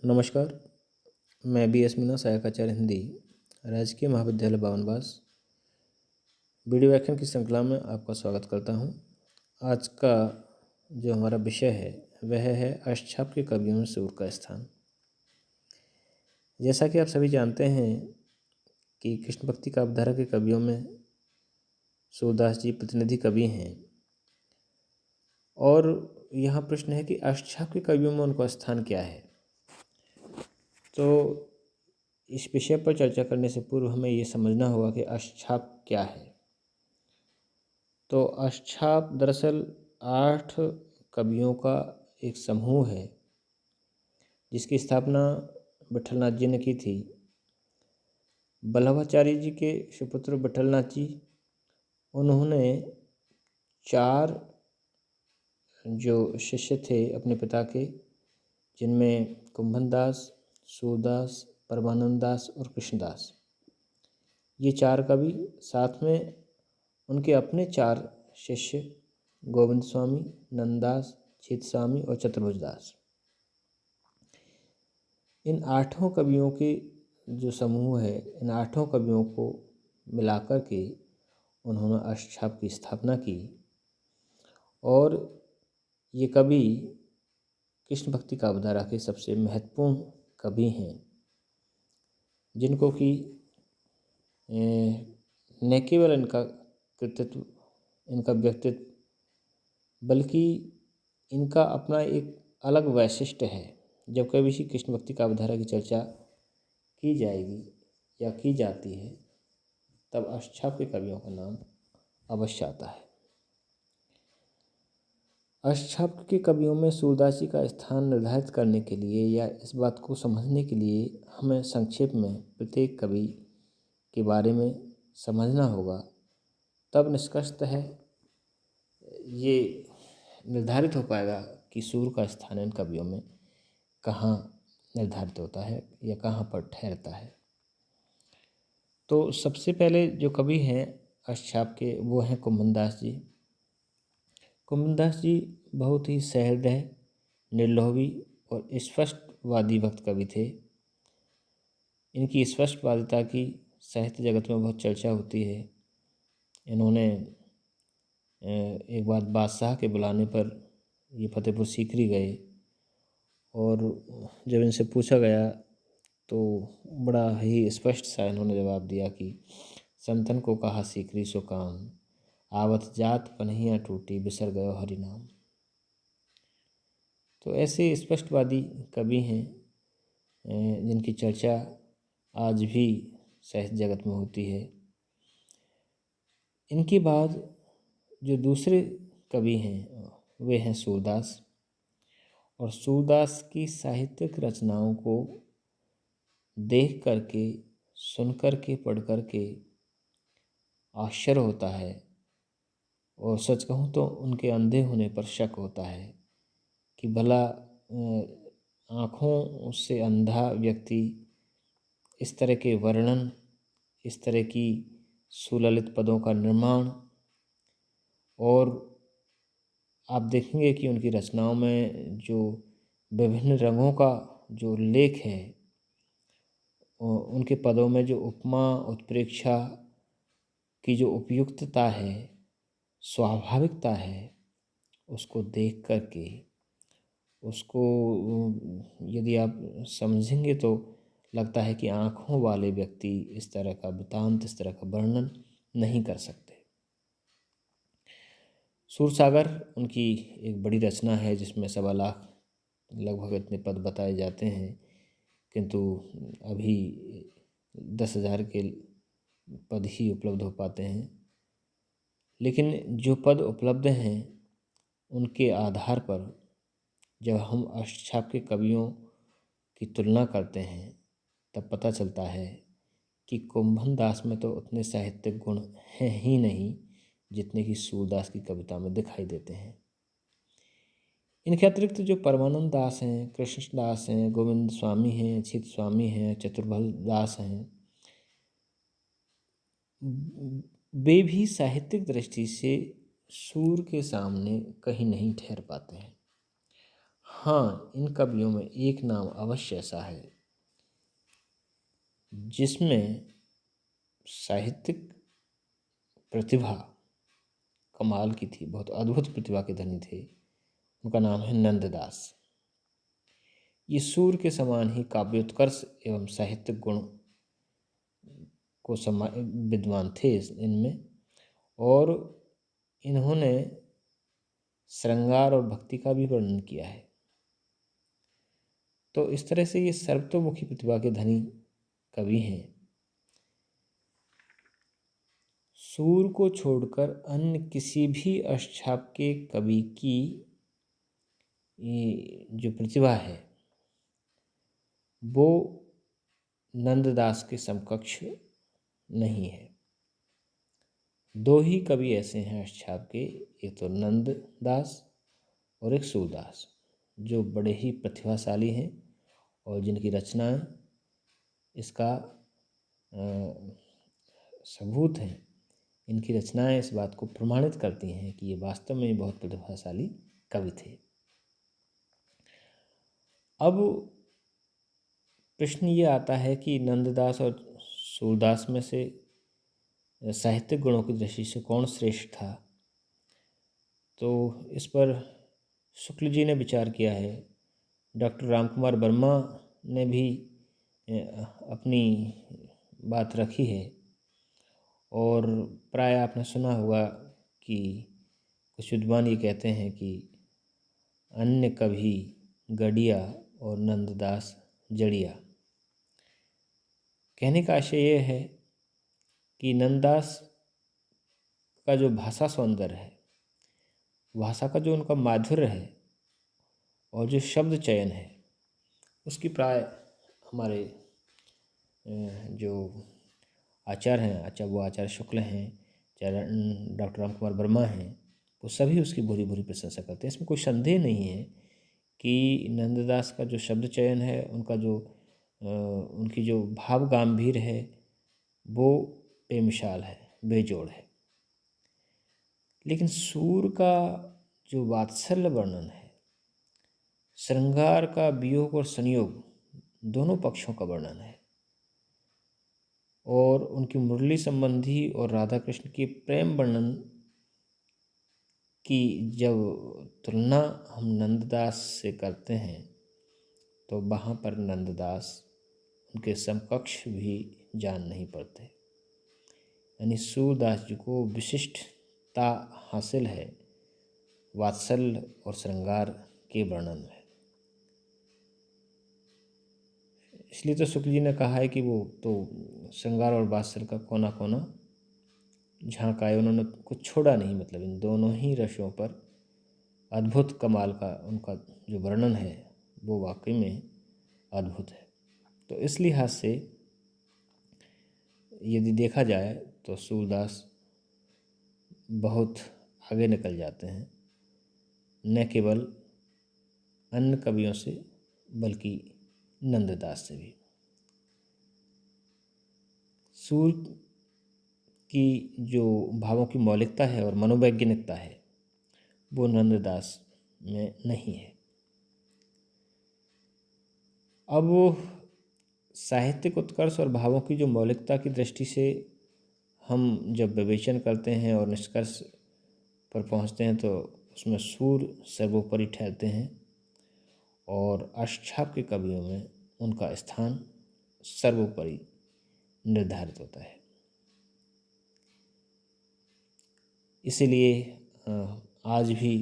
नमस्कार। मैं BS मीना, सहायक आचार्य हिंदी, राजकीय महाविद्यालय बावनबास, वीडियो व्याख्यान की श्रृंखला में आपका स्वागत करता हूं। आज का जो हमारा विषय है वह है अष्टछाप के कवियों में सूर का स्थान। जैसा कि आप सभी जानते हैं कि कृष्ण भक्ति काव्यधारा के कवियों में सूरदास जी प्रतिनिधि कवि हैं, और यहाँ प्रश्न है कि अष्टछाप के कवियों में उनका स्थान क्या है। तो इस विषय पर चर्चा करने से पूर्व हमें ये समझना होगा कि अष्टछाप क्या है। तो अष्टछाप दरअसल 8 कवियों का एक समूह है जिसकी स्थापना विठलनाथ जी ने की थी। वल्लभाचार्य जी के सुपुत्र विठलनाथ जी, उन्होंने 4 जो शिष्य थे अपने पिता के, जिनमें कुंभनदास, सूरदास, परमानंद दास और कृष्णदास, ये 4 कवि, साथ में उनके अपने 4 शिष्य गोविंद स्वामी, नंददास, चित स्वामी और चतुर्भुज दास। इन 8 कवियों के जो समूह है, इन 8 कवियों को मिलाकर के उन्होंने अष्टछाप की स्थापना की। और ये कवि कृष्ण भक्ति काव्यधारा के सबसे महत्वपूर्ण कवि हैं, जिनको कि न केवल इनका कृतित्व, इनका व्यक्तित्व, बल्कि इनका अपना एक अलग वैशिष्ट्य है। जब कभी भी कृष्ण भक्ति काव्यधारा की चर्चा की जाएगी या की जाती है, तब अष्टछाप के कवियों का नाम अवश्य आता है। अष्टछाप के कवियों में सूरदास जी का स्थान निर्धारित करने के लिए या इस बात को समझने के लिए हमें संक्षेप में प्रत्येक कवि के बारे में समझना होगा। तब निष्कर्षतः है ये निर्धारित हो पाएगा कि सूर का स्थान इन कवियों में कहाँ निर्धारित होता है या कहाँ पर ठहरता है। तो सबसे पहले जो कवि हैं अष्टछाप के, वो हैं कुंभनदास जी। कुंभनदास जी बहुत ही सहृदय, निर्लोभी और स्पष्टवादी भक्त कवि थे। इनकी स्पष्टवादिता की साहित्य जगत में बहुत चर्चा होती है। इन्होंने एक बार बादशाह के बुलाने पर ये फतेहपुर सीकरी गए, और जब इनसे पूछा गया तो बड़ा ही स्पष्ट सा इन्होंने जवाब दिया कि संतन को कहा सीकरी सो काम, आवत जात पनहिया टूटी बिसर गयो हरि नाम। तो ऐसे स्पष्टवादी कवि हैं जिनकी चर्चा आज भी साहित्य जगत में होती है। इनके बाद जो दूसरे कवि हैं वे हैं सूरदास। और सूरदास की साहित्यिक रचनाओं को देख करके, सुन करके, पढ़ करके आश्चर्य होता है, और सच कहूँ तो उनके अंधे होने पर शक होता है कि भला आँखों से अंधा व्यक्ति इस तरह के वर्णन, इस तरह की सुललित पदों का निर्माण, और आप देखेंगे कि उनकी रचनाओं में जो विभिन्न रंगों का जो लेख है, उनके पदों में जो उपमा उत्प्रेक्षा की जो उपयुक्तता है, स्वाभाविकता है, उसको देख करके, उसको यदि आप समझेंगे तो लगता है कि आँखों वाले व्यक्ति इस तरह का वृतांत, इस तरह का वर्णन नहीं कर सकते। सूरसागर उनकी एक बड़ी रचना है जिसमें 1.25 लाख लगभग इतने पद बताए जाते हैं, किंतु अभी 10,000 के पद ही उपलब्ध हो पाते हैं। लेकिन जो पद उपलब्ध हैं उनके आधार पर जब हम अष्टछाप के कवियों की तुलना करते हैं, तब पता चलता है कि कुंभनदास में तो उतने साहित्यिक गुण हैं ही नहीं जितने कि सूरदास की कविता में दिखाई देते हैं। इनके अतिरिक्त जो परमानंद दास हैं, कृष्णदास हैं, गोविंद स्वामी हैं, चित स्वामी हैं, चतुर्भुज दास हैं, वे भी साहित्यिक दृष्टि से सूर के सामने कहीं नहीं ठहर पाते हैं। हाँ, इन कवियों में एक नाम अवश्य ऐसा है जिसमें साहित्यिक प्रतिभा कमाल की थी, बहुत अद्भुत प्रतिभा के धनी थे। उनका नाम है नंददास। ये सूर्य के समान ही काव्योत्कर्ष एवं साहित्यिक गुण को विद्वान थे इनमें, और इन्होंने श्रृंगार और भक्ति का भी वर्णन किया है। तो इस तरह से ये सर्वतोमुखी प्रतिभा के धनी कवि हैं। सूर को छोड़कर अन्य किसी भी अष्टछाप के कवि की जो प्रतिभा है वो नंददास के समकक्ष नहीं है। दो ही कवि ऐसे हैं अष्टछाप के, एक तो नंददास और एक सूरदास, जो बड़े ही प्रतिभाशाली हैं और जिनकी रचनाएं इसका सबूत हैं। इनकी रचनाएं इस बात को प्रमाणित करती हैं कि ये वास्तव में बहुत प्रतिभाशाली कवि थे। अब प्रश्न ये आता है कि नंददास और सूरदास में से साहित्यिक गुणों की दृष्टि से कौन श्रेष्ठ था। तो इस पर शुक्ल जी ने विचार किया है। डॉक्टर रामकुमार वर्मा ने भी अपनी बात रखी है, और प्राय आपने सुना होगा कि कुछ विद्वान ये कहते हैं कि अन्य कवि गड़िया और नंददास जड़िया। कहने का आशय ये है कि नंददास का जो भाषा सौंदर्य है, भाषा का जो उनका माधुर्य है और जो शब्द चयन है, उसकी प्राय हमारे जो आचार्य हैं, वो आचार्य शुक्ल हैं, चाहे डॉक्टर रामकुमार वर्मा हैं, वो सभी उसकी भूरी भूरी प्रशंसा करते हैं। इसमें कोई संदेह नहीं है कि नंददास का जो शब्द चयन है, उनका जो उनकी जो भाव गंभीर है, वो बेमिसाल है, बेजोड़ है। लेकिन सूर का जो वात्सल्य वर्णन है, श्रृंगार का वियोग और संयोग दोनों पक्षों का वर्णन है, और उनकी मुरली संबंधी और राधा कृष्ण की प्रेम वर्णन की जब तुलना हम नंददास से करते हैं तो वहाँ पर नंददास उनके समकक्ष भी जान नहीं पड़ते। यानी सूरदास जी को विशिष्टता हासिल है वात्सल्य और श्रृंगार के वर्णन में। इसलिए तो शुक्ल जी ने कहा है कि वो तो श्रृंगार और वात्सल्य का कोना कोना झांका है, उन्होंने कुछ छोड़ा नहीं। मतलब इन दोनों ही रसों पर अद्भुत कमाल का उनका जो वर्णन है वो वाकई में अद्भुत है। तो इस लिहाज से यदि देखा जाए तो सूरदास बहुत आगे निकल जाते हैं, न केवल अन्य कवियों से बल्कि नंददास से भी। सूर की जो भावों की मौलिकता है और मनोवैज्ञानिकता है वो नंददास में नहीं है। अब साहित्यिक उत्कर्ष और भावों की जो मौलिकता की दृष्टि से हम जब विवेचन करते हैं और निष्कर्ष पर पहुंचते हैं तो उसमें सूर सर्वोपरि ठहरते हैं, और अष्टछाप के कवियों में उनका स्थान सर्वोपरि निर्धारित होता है। इसीलिए आज भी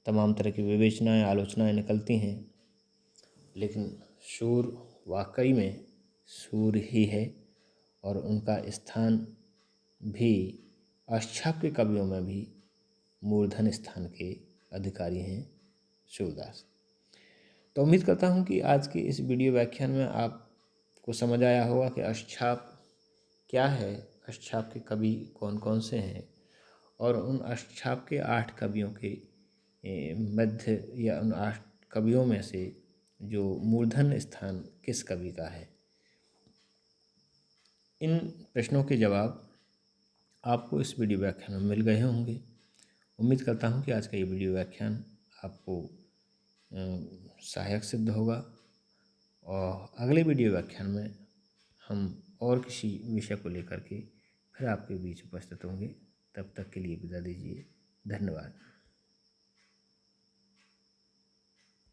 तमाम तरह की विवेचनाएं, आलोचनाएं निकलती हैं, लेकिन सूर वाकई में सूर ही है, और उनका स्थान भी अष्टछाप के कवियों में भी मूर्धन स्थान के अधिकारी हैं सूरदास। तो उम्मीद करता हूं कि आज के इस वीडियो व्याख्यान में आपको समझ आया होगा कि अष्टछाप क्या है, अष्टछाप के कवि कौन कौन से हैं, और उन अष्टछाप के 8 कवियों के मध्य या उन 8 कवियों में से जो मूर्धन स्थान किस कवि का है। इन प्रश्नों के जवाब आपको इस वीडियो व्याख्यान में मिल गए होंगे। उम्मीद करता हूं कि आज का ये वीडियो व्याख्यान आपको सहायक सिद्ध होगा। और अगले वीडियो व्याख्यान में हम और किसी विषय को लेकर के फिर आपके बीच उपस्थित होंगे। तब तक के लिए विदा दीजिए। धन्यवाद।